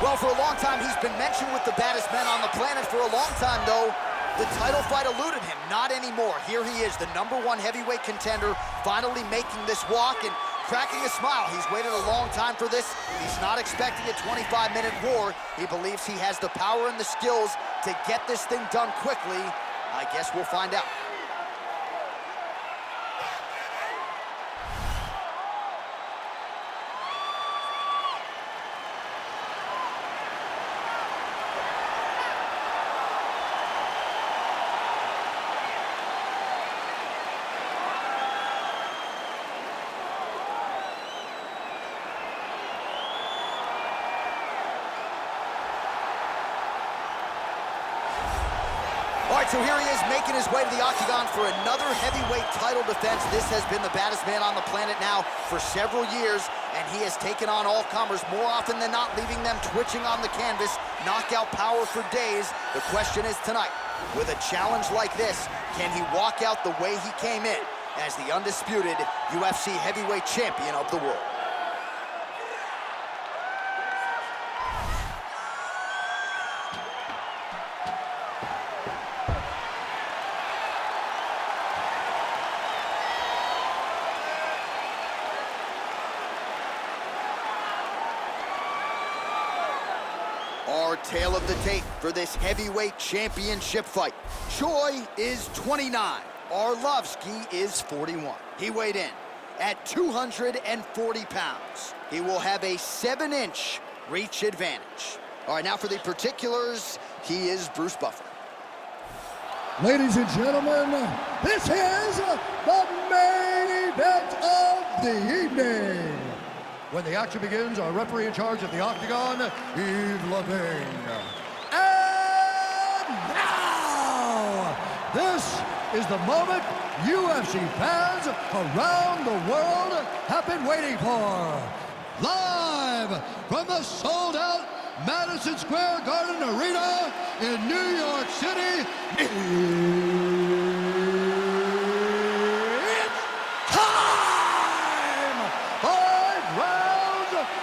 Well, for a long time, he's been mentioned with the baddest men on the planet. For a long time, though, the title fight eluded him. Not anymore. Here he is, the #1 heavyweight contender, finally making this walk and cracking a smile. He's waited a long time for this. He's not expecting a 25-minute war. He believes he has the power and the skills to get this thing done quickly. I guess we'll find out. All right, so here he is making his way to the octagon for another heavyweight title defense. This has been the baddest man on the planet now for several years, and he has taken on all comers more often than not, leaving them twitching on the canvas. Knockout power for days. The question is tonight, with a challenge like this, can he walk out the way he came in as the undisputed UFC heavyweight champion of the world? Our tale of the tape for this heavyweight championship fight. Choi is 29. Arlovsky is 41. He weighed in at 240 pounds. He will have a 7-inch reach advantage. All right, now for the particulars, he is Bruce Buffer. Ladies and gentlemen, this is the main event of the evening. When the action begins, our referee in charge of the octagon, Yves Levine. And now, this is the moment UFC fans around the world have been waiting for. Live from the sold-out Madison Square Garden Arena in New York City,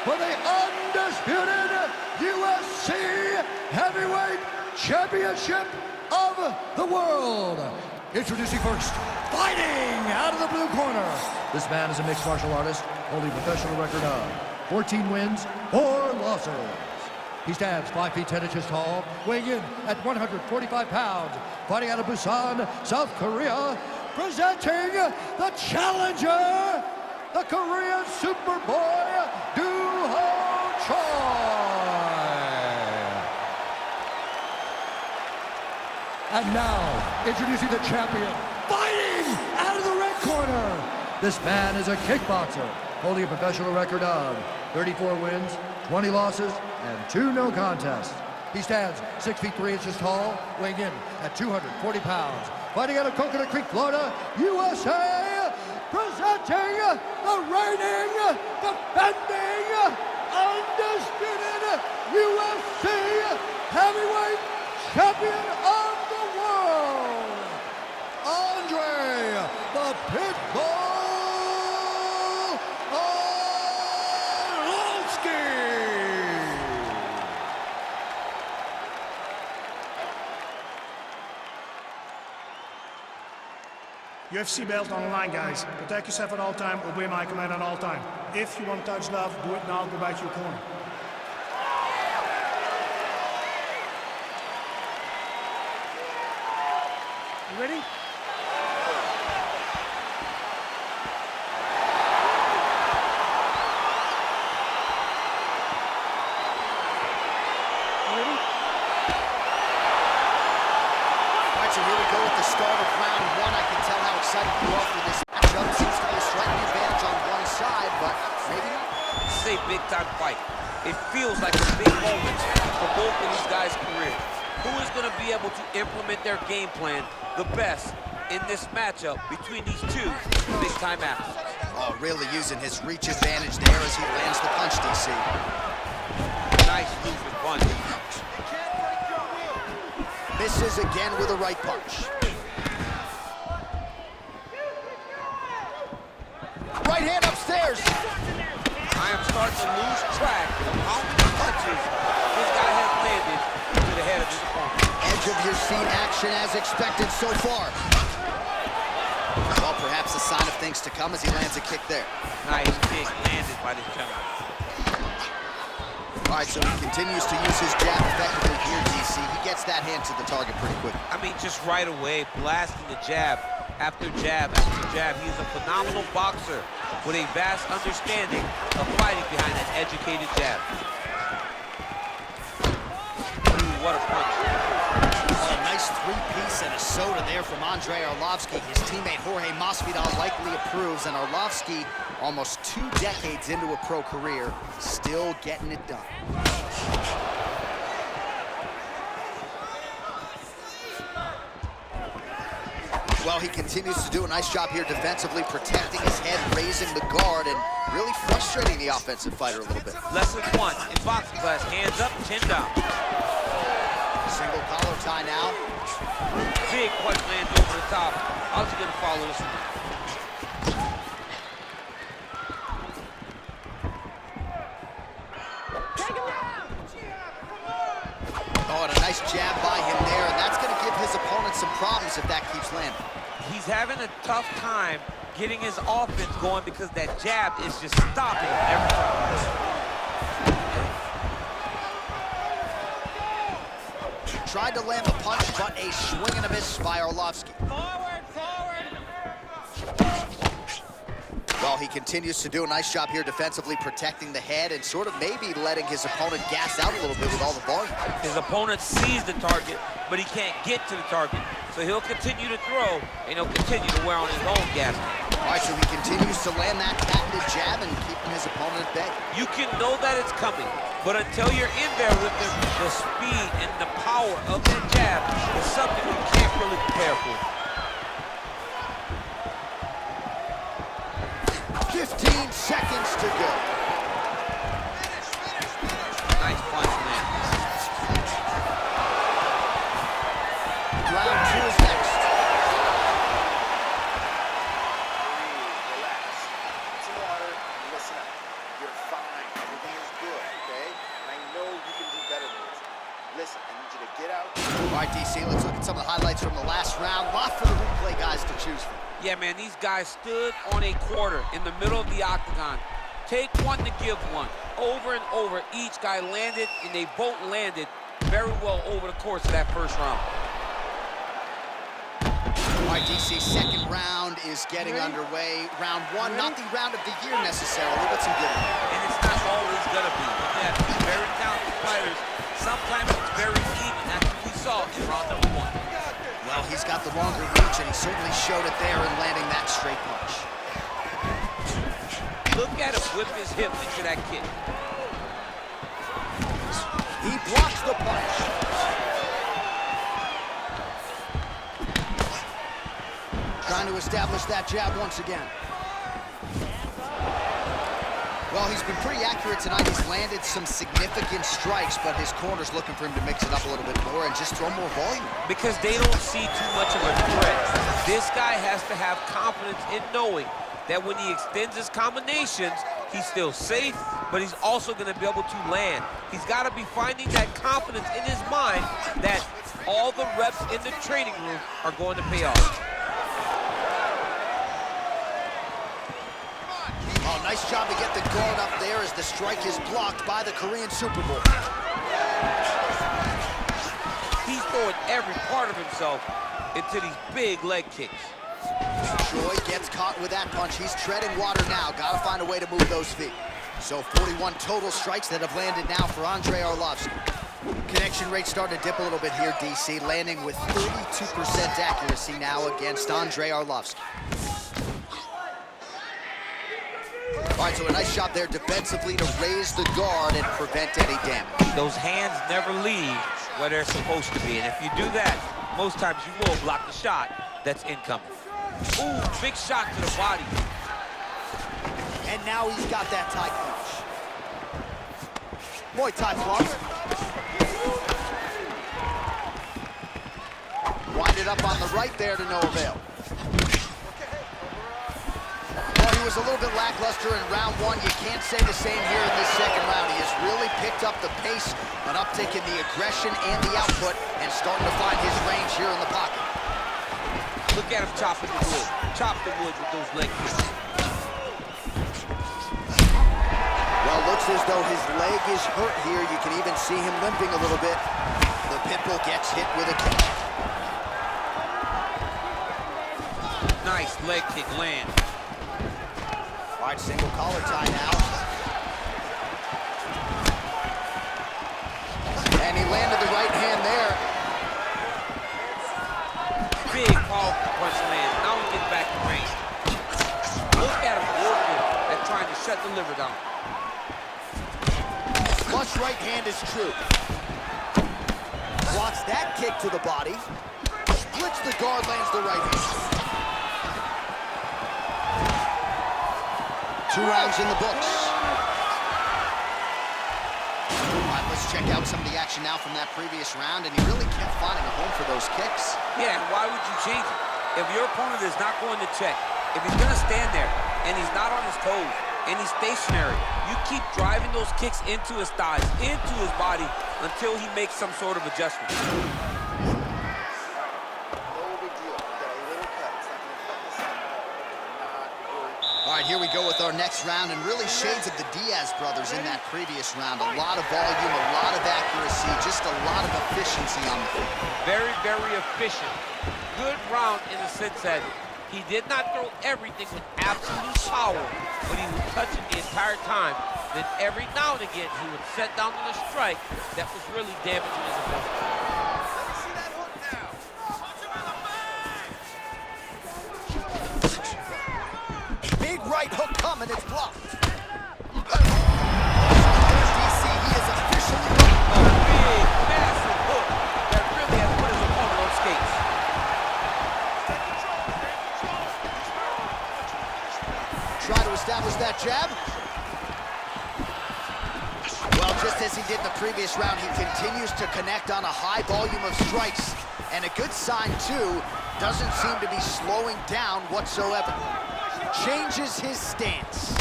for the undisputed UFC Heavyweight Championship of the world. Introducing first, fighting out of the blue corner. This man is a mixed martial artist, holding a professional record of 14 wins, 4 losses. He stands 5 feet 10 inches tall, weighing in at 145 pounds, fighting out of Busan, South Korea, presenting the challenger, the Korean Superboy, Do-Ho Choi. And now, introducing the champion, fighting out of the red corner. This man is a kickboxer, holding a professional record of 34 wins, 20 losses, and 2 no contests. He stands 6 feet 3 inches tall, weighing in at 240 pounds, fighting out of Coconut Creek, Florida, USA, presenting the reigning, defending, undisputed UFC heavyweight champion of the world, Andre the Pitbull Arlovsky. UFC belt on the line, guys. Protect yourself at all time, obey my command at all time. If you want to touch love, do it now, go back to your corner. You ready? So here we go with the start of round 1. I can tell how excited you are for this matchup. Seems to be a striking advantage on one side, but maybe not. This is a big-time fight. It feels like a big moment for both of these guys' careers. Who is going to be able to implement their game plan the best in this matchup between these two big-time athletes? Oh, really using his reach advantage there as he lands the punch, DC. Nice movement, punch. Misses again with a right punch. Right hand upstairs. I am starting to lose track of how many punches this guy has landed to the head of his opponent. Edge of your seat action as expected so far. Well, perhaps a sign of things to come as he lands a kick there. Nice kick landed by this gentleman. All right, so he continues to use his jab effectively here, DC. He gets that hand to the target pretty quick. I mean, just right away, blasting the jab after jab after jab. He's a phenomenal boxer with a vast understanding of fighting behind an educated jab. Ooh, what a punch. A nice three-piece and a soda there from Andrei Arlovsky. His teammate Jorge Masvidal likely approves, and Arlovsky, almost 2 decades into a pro career, still getting it done. Well, he continues to do a nice job here defensively, protecting his head, raising the guard, and really frustrating the offensive fighter a little bit. Lesson 1 in boxing class, hands up, chin down. Single collar tie now. Big punch lands over the top. How's he gonna follow this one? Oh, and a nice jab by him there, and that's going to give his opponent some problems if that keeps landing. He's having a tough time getting his offense going because that jab is just stopping him every time. Tried to land the punch, but a swing and a miss by Arlovsky. Forward, forward! Well, he continues to do a nice job here defensively, protecting the head and sort of maybe letting his opponent gas out a little bit with all the volume. His opponent sees the target, but he can't get to the target. So he'll continue to throw, and he'll continue to wear on his own gas. All right, so he continues to land that patented jab and keeping his opponent at bay. You can know that it's coming, but until you're in there with him, the speed and the power of that jab is something you can't really prepare for. 15 seconds to go. Nice punch, man. Round 2 is next. Relax. Some water and listen up. You're fine. Everything is good, okay? I know you can do better than this. Listen, I need you to get out. All right, DC, let's look at some of the highlights from the last round. Lot for the replay guys to choose from. Yeah, man, these guys stood on a quarter in the middle of the octagon. Take one to give one. Over and over, each guy landed, and they both landed very well over the course of that first round. All right, DC, second round is getting underway. Round 1, not the round of the year necessarily, but some good one. And it's not always gonna be. Yeah, very talented fighters. Sometimes it's very even. That's what we saw in round number 1. Well, he's got the longer reach, and he certainly showed it there in landing that straight punch. Look at him whip his hip into that kick. He blocks the punch. Trying to establish that jab once again. Well, he's been pretty accurate tonight. He's landed some significant strikes, but his corner's looking for him to mix it up a little bit more and just throw more volume. Because they don't see too much of a threat. This guy has to have confidence in knowing that when he extends his combinations, he's still safe, but he's also going to be able to land. He's got to be finding that confidence in his mind that all the reps in the training room are going to pay off. Oh, nice job to get the guard up there as the strike is blocked by the Korean Superboy. He's throwing every part of himself into these big leg kicks. Troy gets caught with that punch. He's treading water now. Got to find a way to move those feet. So 41 total strikes that have landed now for Andrei Arlovsky. Connection rate starting to dip a little bit here, DC, landing with 32% accuracy now against Andrei Arlovsky. All right, so a nice shot there defensively to raise the guard and prevent any damage. Those hands never leave where they're supposed to be, and if you do that, most times you will block the shot that's incoming. Ooh, big shot to the body. And now he's got that Thai punch. Muay Thai plus. Wind it up on the right there to no avail. Oh, he was a little bit lackluster in round one. You can't say the same here in this second round. He has really picked up the pace, an uptick in the aggression and the output, and starting to find his range here in the pocket. Look at him chopping the wood. Chop the wood with those leg kicks. Well, looks as though his leg is hurt here. You can even see him limping a little bit. The Pitbull gets hit with a kick. Nice leg kick land. All right, single collar tie now. And he landed the right hand there. Big powerful punch land. Now he gets back to range. Look at him working at trying to shut the liver down. Flush right hand is true. Blocks that kick to the body. Splits the guard, lands the right hand. 2 rounds in the books. All right, let's check out some of the action now from that previous round, and he really kept finding a home for those kicks. Yeah, and why would you change it? If your opponent is not going to check, if he's going to stand there and he's not on his toes and he's stationary, you keep driving those kicks into his thighs, into his body until he makes some sort of adjustment. No big deal. You got a little cut. It's not going to cut this up. Not worried. All right, here we go with our next round, and really shades of the Diaz brothers in that previous round. A lot of volume, a lot of accuracy, just a lot of efficiency on the field. Very, very efficient. Good round in the sense that he did not throw everything with absolute power, but he was touching the entire time. Then every now and again, he would set down on a strike that was really damaging his opponent. Big right hook coming, it's blocked. DC, he is officially A big, massive hook that really has put his opponent on skates. try to establish that jab. Well, just as he did in the previous round, he continues to connect on a high volume of strikes. And a good sign, too, doesn't seem to be slowing down whatsoever. Changes his stance.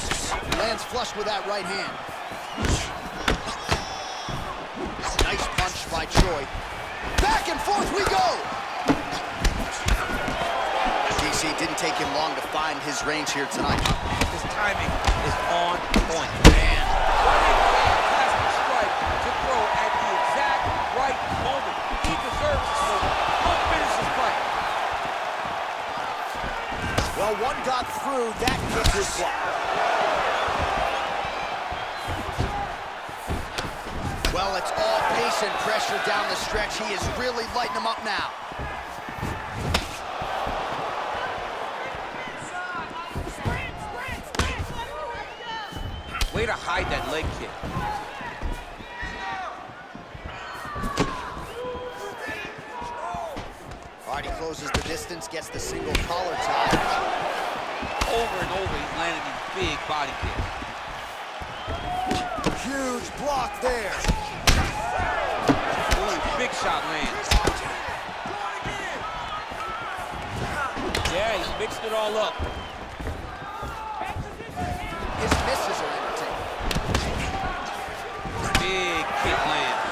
Lands flush with that right hand. Nice punch by Choi. Back and forth we go! DC didn't take him long to find his range here tonight. His timing is on point. Man. What a fantastic strike to throw at the exact right moment. He deserves this moment. Don't finish his fight. Well, one got through. That kick was blocked. Well, it's all pace and pressure down the stretch. He is really lighting them up now. Way to hide that leg kick. All right, he closes the distance, gets the single collar tie. Over and over, he's landing these big body kicks. Huge block there. Ooh, big shot lands. Yeah, he's mixed it all up. His misses are entertaining. Big kick lands.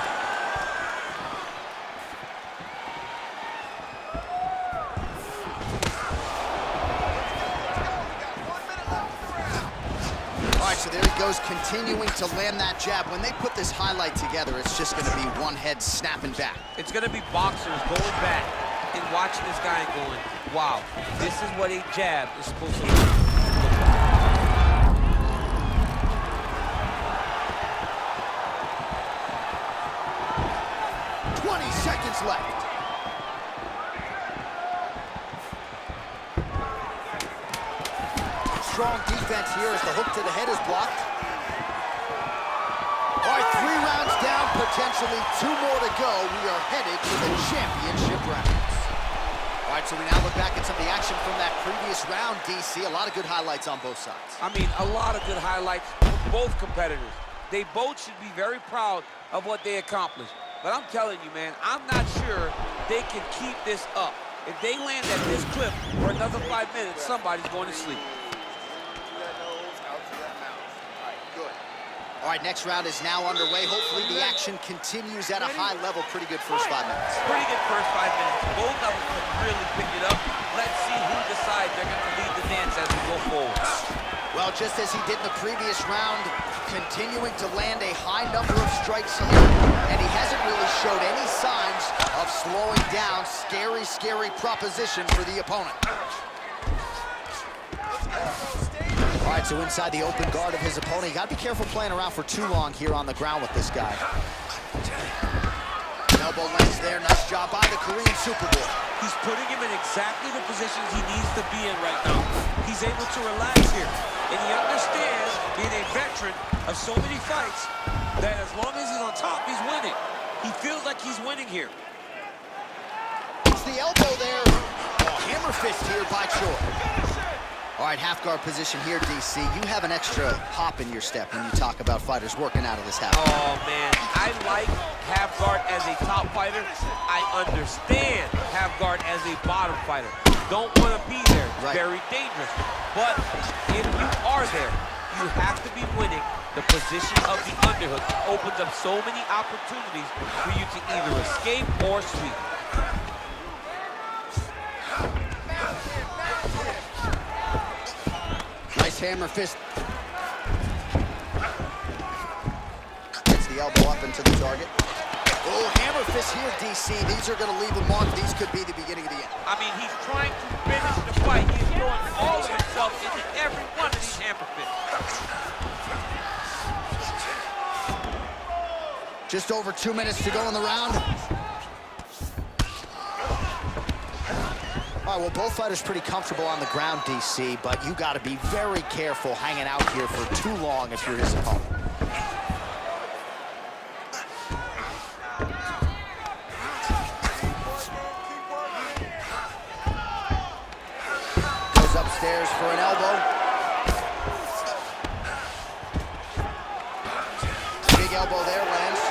All right, so there he goes, continuing to land that jab. When they put this highlight together, it's just going to be one head snapping back. It's going to be boxers going back and watching this guy and going, wow, this is what a jab is supposed to look like. 20 seconds left. Strong defense here as the hook to the head is blocked. All right, 3 rounds down, potentially 2 more to go. We are headed to the championship rounds. All right, so we now look back at some of the action from that previous round, DC. A lot of good highlights on both sides. I mean, a lot of good highlights from both competitors. They both should be very proud of what they accomplished. But I'm telling you, man, I'm not sure they can keep this up. If they land at this clip for another 5 minutes, somebody's going to sleep. All right, next round is now underway. Hopefully the action continues at a high level. Pretty good first 5 minutes. Pretty good first 5 minutes. Both of them can really pick it up. Let's see who decides they're going to lead the dance as we go forward. Well, just as he did in the previous round, continuing to land a high number of strikes here, and he hasn't really showed any signs of slowing down. Scary, scary proposition for the opponent. All right, so inside the open guard of his opponent, you got to be careful playing around for too long here on the ground with this guy. Elbow lands there. Nice job by the Korean Superboy. He's putting him in exactly the positions he needs to be in right now. He's able to relax here, and he understands, being a veteran of so many fights, that as long as he's on top, he's winning. He feels like he's winning here. It's the elbow there. Oh, hammer fist here by Choi. All right, half guard position here, DC. You have an extra hop in your step when you talk about fighters working out of this half guard. Oh, man, I like half guard as a top fighter. I understand half guard as a bottom fighter. Don't want to be there. Right. Very dangerous. But if you are there, you have to be winning. The position of the underhook opens up so many opportunities for you to either escape or sweep. Nice hammer fist. Gets the elbow up into the target. Oh, hammer fist here, DC. These are going to leave a mark. These could be the beginning of the end. I mean, he's trying to finish the fight. He's throwing all of himself into every one of these hammer fists. Just over 2 minutes to go in the round. All right, well, both fighters pretty comfortable on the ground, DC, but you got to be very careful hanging out here for too long if you're his opponent. Goes upstairs for an elbow. Big elbow there, lands.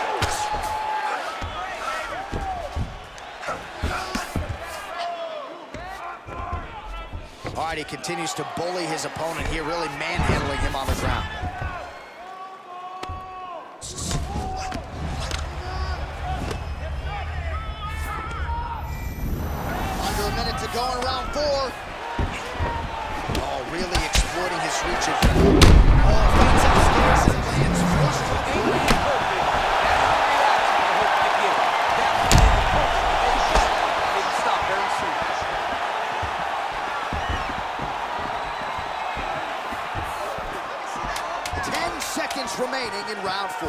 All right, he continues to bully his opponent here, really manhandling him on the ground. Under a minute to go in round 4. Oh, really exploiting his reach. Oh, fights upstairs and lands first. Remaining in round 4.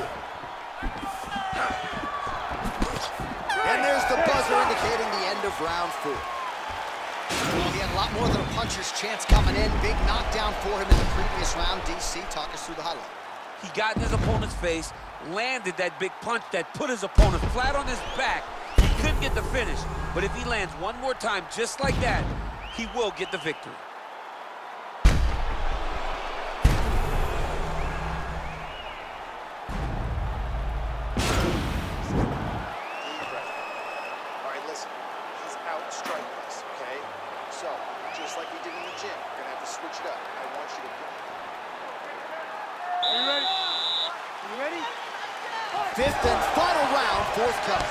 And there's the buzzer indicating the end of round 4. Well, he had a lot more than a puncher's chance coming in. Big knockdown for him in the previous round. DC, talk us through the highlight. He got in his opponent's face, landed that big punch that put his opponent flat on his back. He couldn't get the finish, but if he lands one more time just like that, he will get the victory. Fifth and final round, forthcoming.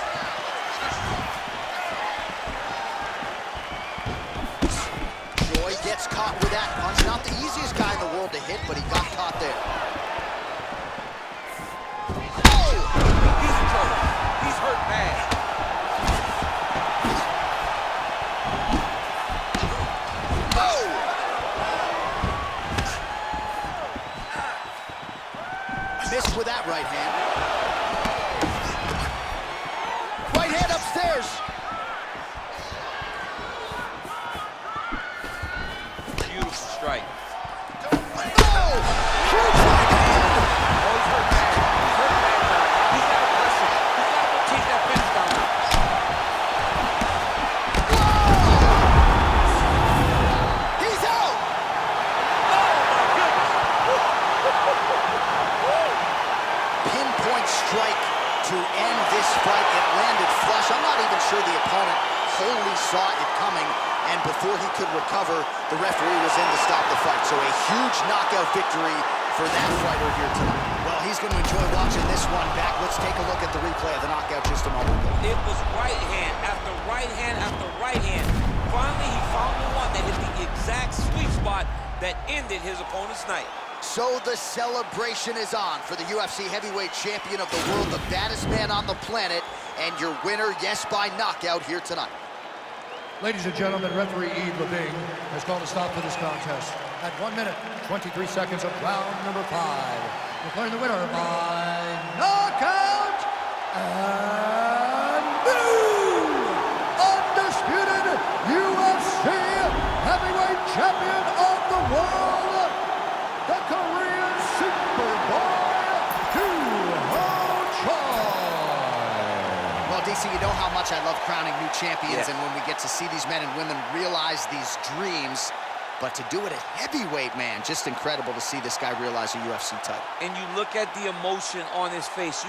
Joy gets caught with that punch. Not the easiest guy in the world to hit, but he got caught there. Oh! He's in trouble. He's hurt bad. Oh! Missed with that right hand. Upstairs. Beautiful strike. Oh! Huge right hand! Oh, he's hurt bad. He's hurt bad now. He's got to press him. He's got to go take that finish down. Whoa! He's out! Oh, my goodness. Pinpoint strike to end this fight. It landed flush. I'm not even sure the opponent wholly saw it coming, and before he could recover, the referee was in to stop the fight. So a huge knockout victory for that fighter here tonight. Well, he's going to enjoy watching this one back. Let's take a look at the replay of the knockout just a moment ago. It was right hand after right hand after right hand. Finally, he found the one that hit the exact sweet spot that ended his opponent's night. So the celebration is on for the UFC heavyweight champion of the world, the baddest man on the planet, and your winner, yes, by knockout here tonight. Ladies and gentlemen, referee Yves Levine has called a stop to this contest at 1 minute, 23 seconds of round number 5. Declaring the winner by knockout and new undisputed UFC heavyweight champion of the world, the Korean Superboy, Well, DC, you know how much I love crowning new champions, Yeah. and when we get to see these men and women realize these dreams, but to do it at heavyweight, man, just incredible to see this guy realize a UFC title. And you look at the emotion on his face.